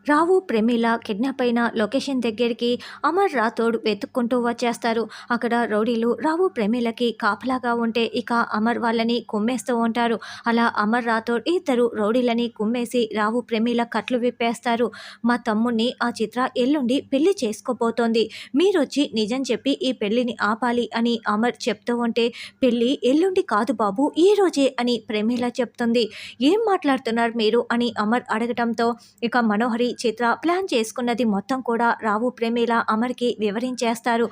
రావు, Pramila kidnap అయిన location దగ్గరికి అమర్ రాథోడ్ వెతుక్కుంటూ వచ్చేస్తారు. అక్కడ రౌడీలు రావు, ప్రమీలకి కాపలాగా ఉంటే ఇక అమర్ వాళ్ళని కుమ్మేస్తూ ఉంటారు. అలా అమర్ రాథోడ్ ఇద్దరు రౌడీలని కుమ్మేసి రావు, ప్రమీల కట్లు విప్పేస్తారు. మా తమ్ముణ్ణి ఆ చిత్ర ఎల్లుండి పెళ్లి చేసుకోబోతోంది. మీరొచ్చి నిజం చెప్పి ఈ పెళ్లిని ఆపాలి అని అమర్ చెప్తూ ఉంటే, పెళ్లి ఎల్లుండి కాదు బాబు ఈ రోజే అని ప్రమీల చెప్తుంది. ఏం మాట్లాడుతున్నారు మీరు అని అమర్ అడగటంతో ఇక మనోహరి, చిత్ర ప్లాన్ చేసుకున్నది మొత్తం కూడా రావు, ప్రమీల అమర్కి వివరించేస్తారు.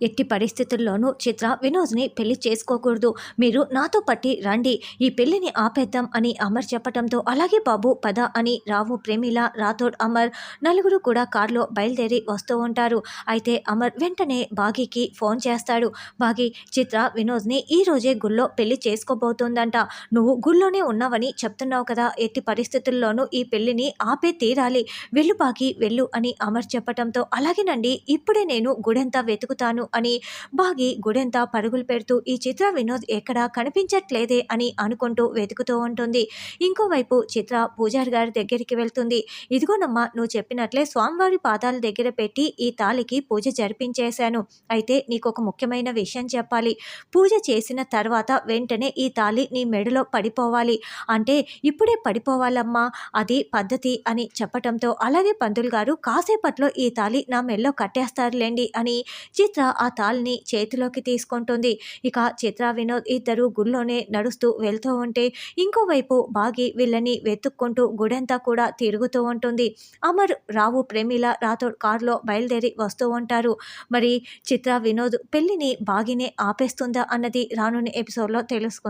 ఎట్టి పరిస్థితుల్లోనూ చిత్ర వినోద్ని పెళ్లి చేసుకోకూడదు. మీరు నాతో పట్టి రండి, ఈ పెళ్లిని ఆపేద్దాం అని అమర్ చెప్పటంతో అలాగే బాబు పద అని రావు, ప్రమీల, రాథోడ్, అమర్ నలుగురు కూడా కారులో బయలుదేరి వస్తూ ఉంటారు. అయితే అమర్ వెంటనే బాగీకి ఫోన్ చేస్తాడు. బాగీ, చిత్ర వినోద్ని ఈ రోజే గుళ్ళో పెళ్లి చేసుకోబోతోందంట. నువ్వు గుళ్ళోనే ఉన్నావని చెప్తున్నావు కదా, ఎట్టి పరిస్థితుల్లోనూ ఈ పెళ్లిని ఆపే తీరాలి. వెళ్ళు బాగీ వెళ్ళు అని అమర్ చెప్పటంతో అలాగేనండి, ఇప్పుడే నేను గుడంతా వెతుకుతాను అని బాగి గుడెంతా పరుగులు పెడుతూ ఈ చిత్ర వినోద్ ఎక్కడా కనిపించట్లేదే అని అనుకుంటూ వెతుకుతూ ఉంటుంది. ఇంకోవైపు చిత్ర పూజారి గారి దగ్గరికి వెళ్తుంది. ఇదిగోనమ్మా, నువ్వు చెప్పినట్లే స్వామివారి పాదాల దగ్గర పెట్టి ఈ తాళికి పూజ జరిపించేశాను. అయితే నీకు ఒక ముఖ్యమైన విషయం చెప్పాలి. పూజ చేసిన తర్వాత వెంటనే ఈ తాళి నీ మెడలో పడిపోవాలి. అంటే ఇప్పుడే పడిపోవాలమ్మా, అది పద్ధతి అని చెప్పటంతో అలాగే పంతులు గారు కాసేపట్లో ఈ తాళి నా మెడలో కట్టేస్తారులేండి అని చిత్ర ఆ తాళిని చేతిలోకి తీసుకుంటుంది. ఇక చిత్ర, వినోద్ ఇద్దరు గుళ్ళోనే నడుస్తూ వెళ్తూ ఉంటే ఇంకోవైపు బాగి వీళ్ళని వెతుక్కుంటూ గుడంతా కూడా తిరుగుతూ ఉంటుంది. అమర్, రావు, ప్రమీల, రాథోడ్ కారులో బయలుదేరి వస్తూ ఉంటారు. మరి చిత్ర, వినోద్ పెళ్లిని బాగినే ఆపేస్తుందా అన్నది రానున్న ఎపిసోడ్లో తెలుసుకుందాం.